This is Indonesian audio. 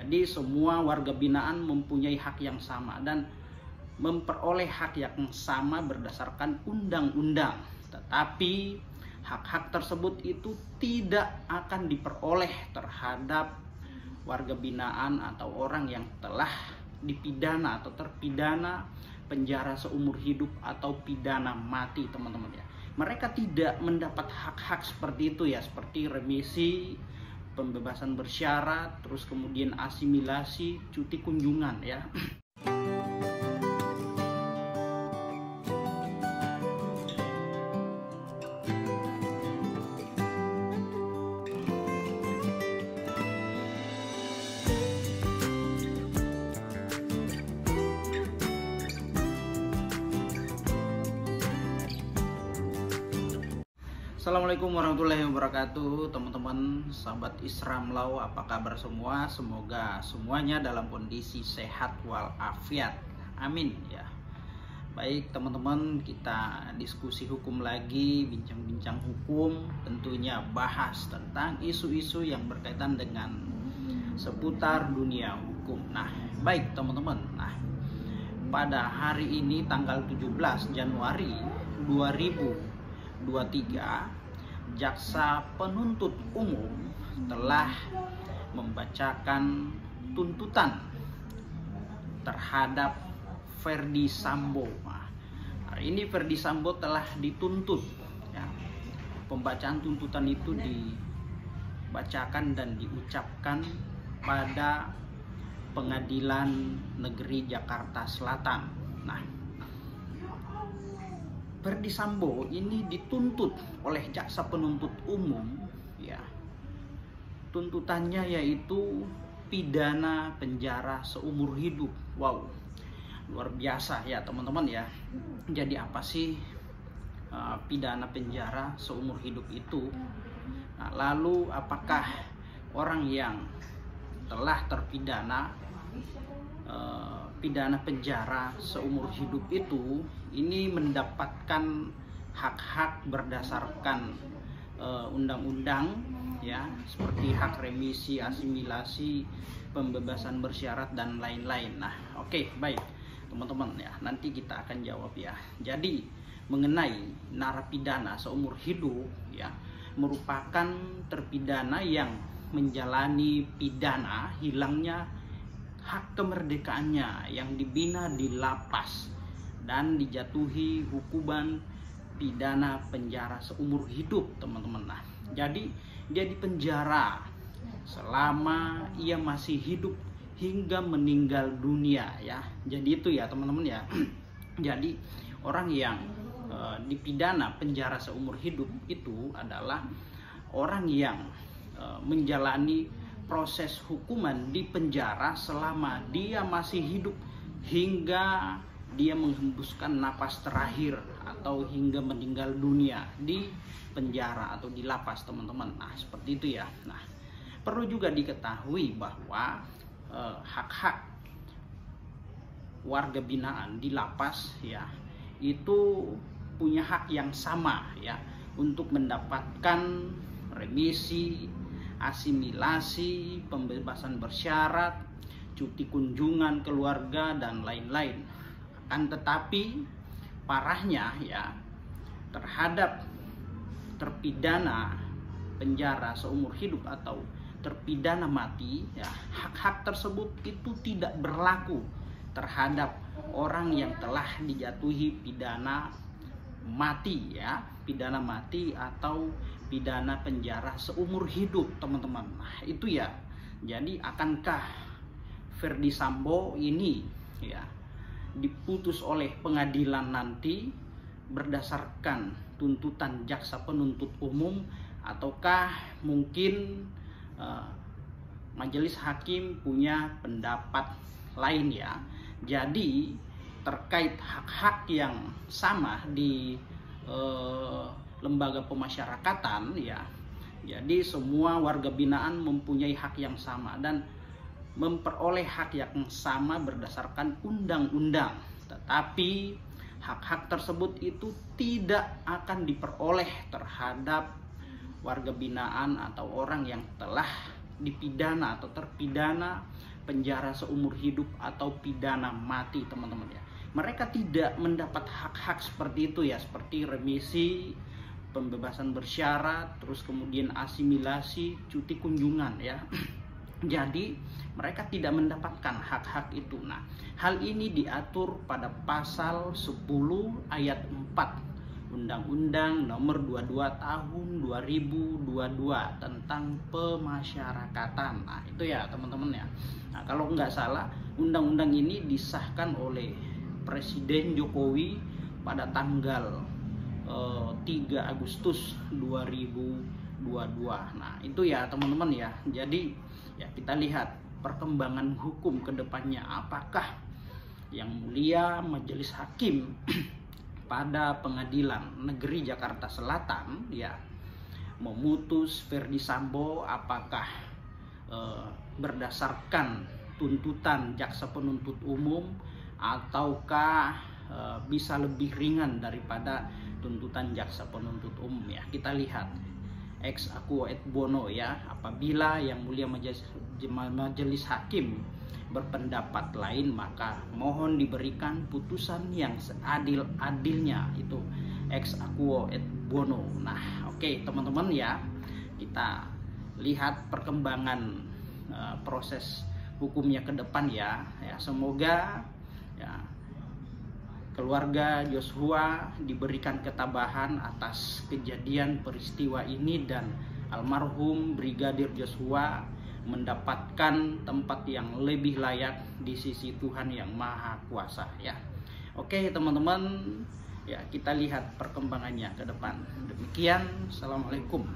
Jadi semua warga binaan mempunyai hak yang sama dan memperoleh hak yang sama berdasarkan undang-undang. Tetapi hak-hak tersebut itu tidak akan diperoleh terhadap warga binaan atau orang yang telah dipidana atau terpidana penjara seumur hidup atau pidana mati, teman-teman ya. Mereka tidak mendapat hak-hak seperti itu ya, seperti remisi, pembebasan bersyarat, terus kemudian asimilasi, cuti kunjungan ya. Assalamualaikum warahmatullahi wabarakatuh, teman-teman sahabat Isram Lau, apa kabar semua? Semoga semuanya dalam kondisi sehat walafiat, amin ya. Baik teman-teman, kita diskusi hukum lagi, bincang-bincang hukum, tentunya bahas tentang isu-isu yang berkaitan dengan seputar dunia hukum. Nah baik teman-teman, pada hari ini tanggal 17 Januari 2023, Jaksa Penuntut Umum telah membacakan tuntutan terhadap Ferdy Sambo. Hari ini Ferdy Sambo telah dituntut ya. Pembacaan tuntutan itu dibacakan dan diucapkan pada Pengadilan Negeri Jakarta Selatan. Ferdy Sambo ini dituntut oleh Jaksa Penuntut Umum ya. Tuntutannya yaitu pidana penjara seumur hidup. Wow, luar biasa ya teman-teman ya. Jadi apa sih pidana penjara seumur hidup itu? Lalu apakah orang yang telah terpidana pidana penjara seumur hidup itu ini mendapatkan hak-hak berdasarkan undang-undang ya, seperti hak remisi, asimilasi, pembebasan bersyarat dan lain-lain. Oke, baik teman-teman ya, nanti kita akan jawab ya. Jadi mengenai narapidana seumur hidup ya, merupakan terpidana yang menjalani pidana hilangnya hak kemerdekaannya yang dibina di lapas dan dijatuhi hukuman pidana penjara seumur hidup, teman-teman. Jadi dia dipenjara selama ia masih hidup hingga meninggal dunia ya. Jadi itu ya teman-teman ya. Jadi orang yang dipidana penjara seumur hidup itu adalah orang yang menjalani proses hukuman di penjara selama dia masih hidup hingga dia menghembuskan napas terakhir atau hingga meninggal dunia di penjara atau di lapas, teman-teman. Seperti itu ya. Perlu juga diketahui bahwa hak-hak warga binaan di lapas ya itu punya hak yang sama ya untuk mendapatkan remisi, asimilasi, pembebasan bersyarat, cuti kunjungan keluarga dan lain-lain. Akan tetapi parahnya ya, terhadap terpidana penjara seumur hidup atau terpidana mati ya, hak-hak tersebut itu tidak berlaku terhadap orang yang telah dijatuhi pidana mati ya, pidana mati atau pidana penjara seumur hidup, teman-teman. Itu ya. Jadi akankah Ferdy Sambo ini ya diputus oleh pengadilan nanti berdasarkan tuntutan Jaksa Penuntut Umum, ataukah mungkin majelis hakim punya pendapat lain ya. Jadi terkait hak-hak yang sama di lembaga pemasyarakatan ya, jadi semua warga binaan mempunyai hak yang sama dan memperoleh hak yang sama berdasarkan undang-undang. Tetapi hak-hak tersebut itu tidak akan diperoleh terhadap warga binaan atau orang yang telah dipidana atau terpidana penjara seumur hidup atau pidana mati, teman-teman ya. Mereka tidak mendapat hak-hak seperti itu ya, seperti remisi, pembebasan bersyarat, terus kemudian asimilasi, cuti kunjungan ya. Jadi mereka tidak mendapatkan hak-hak itu. Nah, hal ini diatur pada pasal 10 ayat 4 Undang-Undang Nomor 22 Tahun 2022 tentang pemasyarakatan. Nah, itu ya teman-teman ya. Nah, kalau nggak salah, undang-undang ini disahkan oleh Presiden Jokowi pada tanggal 3 Agustus 2022. Nah, itu ya teman-teman ya. Jadi ya kita lihat perkembangan hukum ke depannya, apakah Yang Mulia Majelis Hakim pada Pengadilan Negeri Jakarta Selatan ya memutus Verdi Sambo apakah berdasarkan tuntutan jaksa penuntut umum ataukah bisa lebih ringan daripada tuntutan jaksa penuntut umum ya. Kita lihat ex aequo et bono ya, apabila Yang Mulia Majelis Hakim berpendapat lain maka mohon diberikan putusan yang seadil-adilnya, itu ex aequo et bono. Nah, oke teman-teman ya, kita lihat perkembangan proses hukumnya ke depan ya. Semoga ya keluarga Joshua diberikan ketabahan atas kejadian peristiwa ini dan almarhum Brigadir Joshua mendapatkan tempat yang lebih layak di sisi Tuhan yang Maha Kuasa ya. Oke teman-teman ya, kita lihat perkembangannya ke depan. Demikian, assalamualaikum.